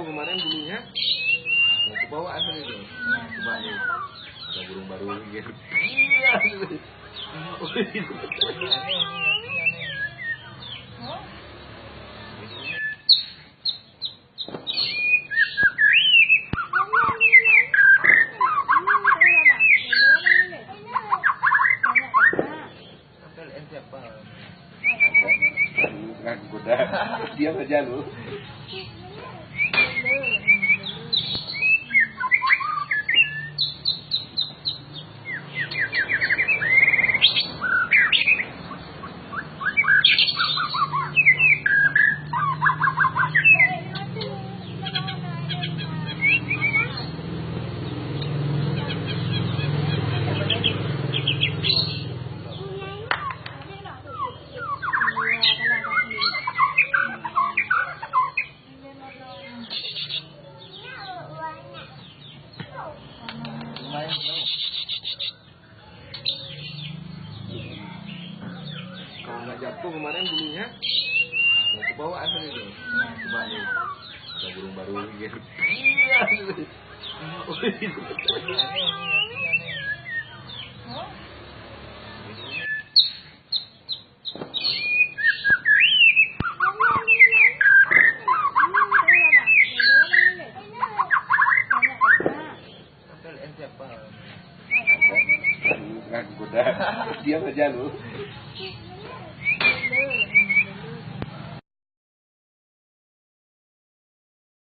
kemarin bulunya mau ke bawah asal itu. Coba nih. Ada burung baru gitu. Iya. Bukan kuda. Dia aja lu. Kalau nggak jatuh kemarin bulunya mau ke bawah asal itu. Coba nih. Ada burung baru gitu. Iya. Bukan kuda. Dia aja lu.